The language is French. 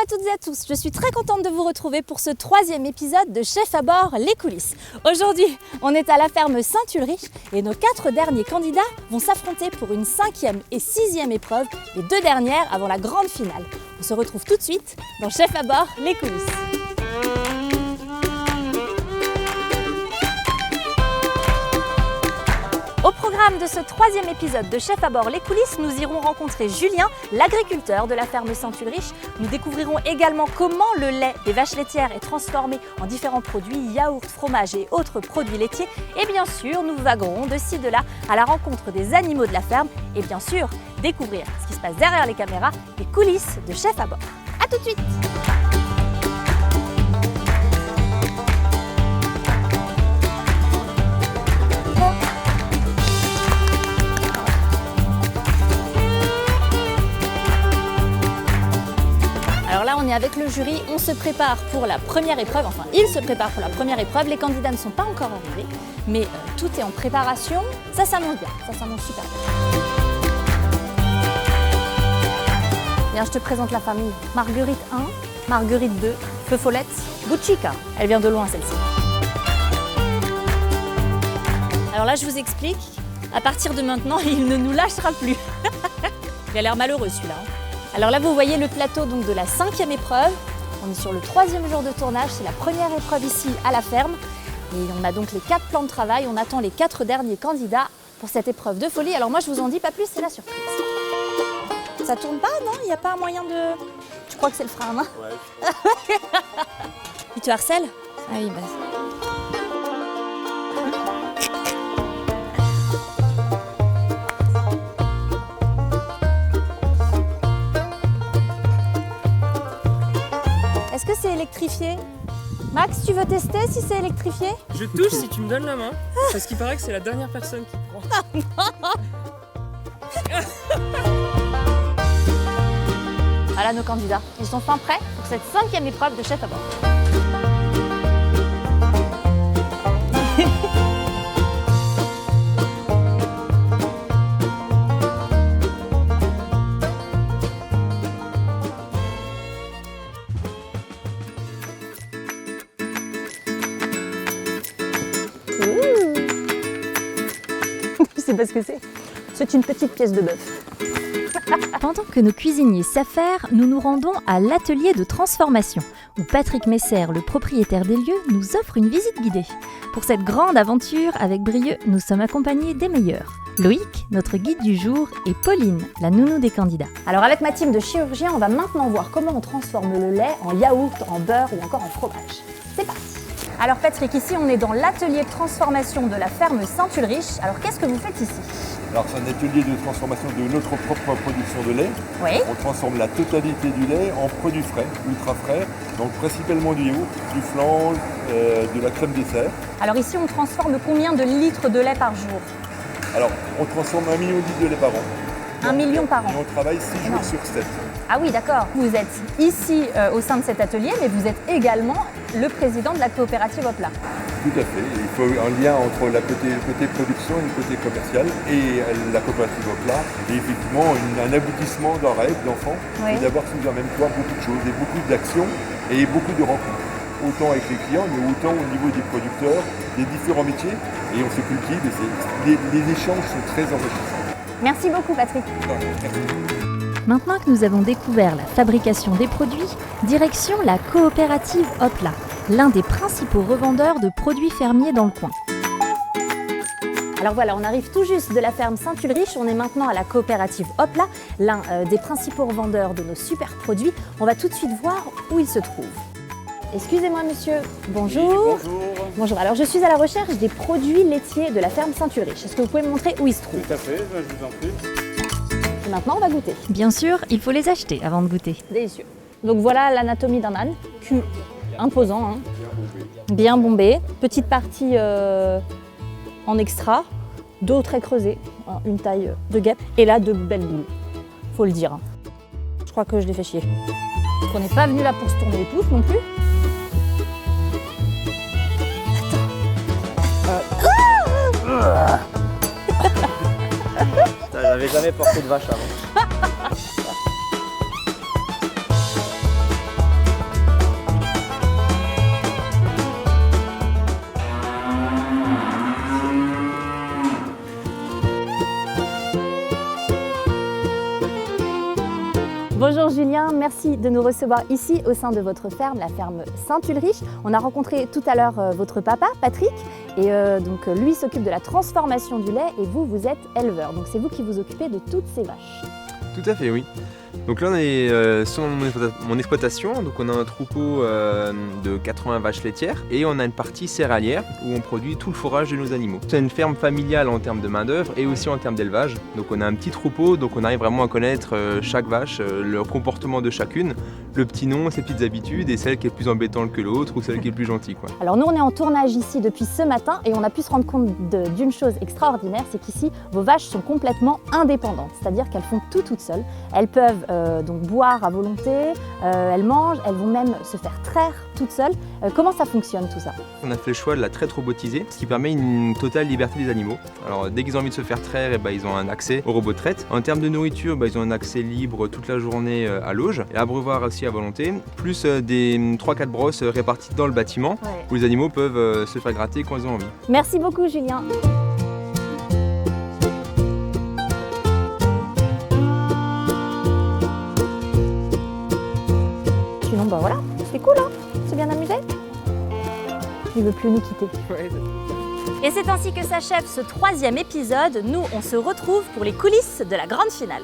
à toutes et à tous, je suis très contente de vous retrouver pour ce 3e épisode de Chef à bord, les coulisses. Aujourd'hui, on est à la ferme Saint-Ulrich et nos 4 derniers candidats vont s'affronter pour une 5e et 6e épreuve, les 2 dernières avant la grande finale. On se retrouve tout de suite dans Chef à bord, les coulisses. Au programme de ce 3e épisode de Chef à bord les coulisses, nous irons rencontrer Julien, l'agriculteur de la ferme Saint-Ulrich. Nous découvrirons également comment le lait des vaches laitières est transformé en différents produits, yaourts, fromages et autres produits laitiers. Et bien sûr, nous vaguerons de ci de là à la rencontre des animaux de la ferme et bien sûr, découvrir ce qui se passe derrière les caméras, les coulisses de Chef à bord. A tout de suite! Alors là, on est avec le jury, on se prépare pour la première épreuve, enfin, il se prépare pour la première épreuve. Les candidats ne sont pas encore arrivés, mais tout est en préparation. Ça s'annonce bien, ça s'annonce super bien. Bien, je te présente la famille. Marguerite 1, Marguerite 2, Feu Follette, Bouchika. Elle vient de loin, celle-ci. Alors là, je vous explique, à partir de maintenant, il ne nous lâchera plus. Il a l'air malheureux, celui-là. Alors là, vous voyez le plateau donc, de la 5e épreuve. On est sur le 3e jour de tournage. C'est la première épreuve ici à la ferme. Et on a donc les 4 plans de travail. On attend les 4 derniers candidats pour cette épreuve de folie. Alors moi, je vous en dis pas plus, c'est la surprise. Ça tourne pas, non? Il n'y a pas un moyen de... Tu crois que c'est le frein à main? Ouais. Il te harcèle? Ah oui, bah... Est-ce que c'est électrifié? Max, tu veux tester si c'est électrifié? Je touche si tu me donnes la main, parce qu'il paraît que c'est la dernière personne qui prend. Voilà nos candidats. Ils sont enfin prêts pour cette 5e épreuve de Chef à bord. Je sais pas ce que c'est. C'est une petite pièce de bœuf. Pendant que nos cuisiniers s'affairent, nous nous rendons à l'atelier de transformation, où Patrick Messer, le propriétaire des lieux, nous offre une visite guidée. Pour cette grande aventure avec Brieux, nous sommes accompagnés des meilleurs. Loïc, notre guide du jour, et Pauline, la nounou des candidats. Alors avec ma team de chirurgiens, on va maintenant voir comment on transforme le lait en yaourt, en beurre ou encore en fromage. C'est parti! Alors Patrick, ici on est dans l'atelier de transformation de la ferme Saint-Ulrich. Alors qu'est-ce que vous faites ici? Alors c'est un atelier de transformation de notre propre production de lait. Oui. On transforme la totalité du lait en produits frais, ultra frais, donc principalement du yaourt, du flan, de la crème dessert. Alors ici on transforme combien de litres de lait par jour? Alors on transforme 1 million de litres de lait par an. 1 million par an. Et on travaille 6 jours sur 7. Ah oui, d'accord. Vous êtes ici au sein de cet atelier, mais vous êtes également le président de la coopérative Hopla. Tout à fait. Il faut un lien entre le côté production et le côté commercial. Et la coopérative Hopla est effectivement un aboutissement d'un rêve d'enfant. Oui. C'est d'avoir sous un même toit beaucoup de choses, et beaucoup d'actions et beaucoup de rencontres. Autant avec les clients, mais autant au niveau des producteurs, des différents métiers. Et on se cultive et les échanges sont très enrichissants. Merci beaucoup Patrick. Merci. Maintenant que nous avons découvert la fabrication des produits, direction la coopérative Hopla, l'un des principaux revendeurs de produits fermiers dans le coin. Alors voilà, on arrive tout juste de la ferme Saint-Ulrich, on est maintenant à la coopérative Hopla, l'un des principaux revendeurs de nos super produits. On va tout de suite voir où il se trouve. Excusez-moi monsieur, bonjour. Oui, bonjour. Bonjour, alors je suis à la recherche des produits laitiers de la ferme Saint-Ulrich. Est-ce que vous pouvez me montrer où ils se trouvent? Tout à fait, je vous en prie. Et maintenant on va goûter. Bien sûr, il faut les acheter avant de goûter. Délicieux. Donc voilà l'anatomie d'un âne, cul imposant, hein. Bien bombé, petite partie en extra, dos très creusé, hein, une taille de guêpe, et là de belles boules, faut le dire. Hein. Je crois que je les fais chier. On n'est pas venu là pour se tourner les pouces non plus. J'avais jamais porté de vache avant. Bonjour Julien, merci de nous recevoir ici au sein de votre ferme, la ferme Saint-Ulrich. On a rencontré tout à l'heure votre papa, Patrick, et donc lui s'occupe de la transformation du lait et vous, vous êtes éleveur. Donc c'est vous qui vous occupez de toutes ces vaches. Tout à fait, oui. Donc là on est sur mon exploitation, donc on a un troupeau de 80 vaches laitières et on a une partie céréalière où on produit tout le fourrage de nos animaux. C'est une ferme familiale en termes de main d'œuvre et aussi en termes d'élevage. Donc on a un petit troupeau, donc on arrive vraiment à connaître chaque vache, le comportement de chacune, le petit nom, ses petites habitudes et celle qui est plus embêtante que l'autre ou celle qui est plus gentille, quoi. Alors nous on est en tournage ici depuis ce matin et on a pu se rendre compte d'une chose extraordinaire, c'est qu'ici vos vaches sont complètement indépendantes, c'est-à-dire qu'elles font tout toutes seules. Elles peuvent donc boire à volonté, elles mangent, elles vont même se faire traire toutes seules. Comment ça fonctionne tout ça? On a fait le choix de la traite robotisée, ce qui permet une totale liberté des animaux. Alors dès qu'ils ont envie de se faire traire, ils ont un accès au robot de traite. En termes de nourriture, ils ont un accès libre toute la journée à l'auge, et abreuvoir aussi à volonté, plus des 3-4 brosses réparties dans le bâtiment, où les animaux peuvent se faire gratter quand ils ont envie. Merci beaucoup Julien. Sinon bah voilà, c'est cool hein, c'est bien amusé. Il veut plus nous quitter. Ouais. Et c'est ainsi que s'achève ce 3e épisode. Nous, on se retrouve pour les coulisses de la grande finale.